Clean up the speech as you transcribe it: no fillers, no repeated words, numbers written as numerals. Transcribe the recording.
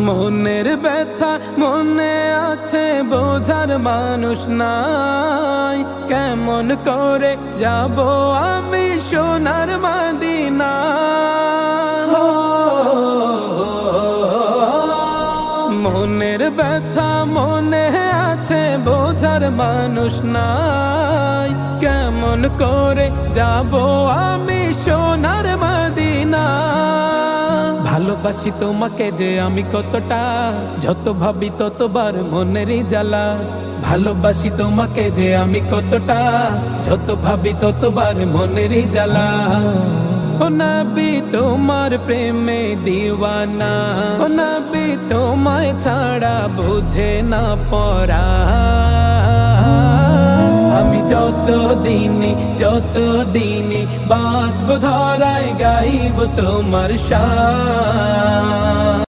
মনের ব্যথা মনে আছে, বোঝার মানুষ নাই। কেমন করে যাব আমি সোনার মদিনা? মনের ব্যথা মনে আছে, বোঝার মানুষ নাই। কেমন করে যাব আমি সোনার মদিনা? ভালোবাসি তোমাকে যে আমি কতটা, যত ভাবি ততবার মনেরই জ্বালা। ভালোবাসি তোমাকে যে আমি কতটা, যত ভাবি ততবার মনেরই জ্বালা। ও নবী তোমার প্রেমে দিওয়ানা, ও নবী তোমায় ছাড়া বুঝে না পরা। আমি যত দিনে বাঁচব ধরায় গাইব তোমার শান।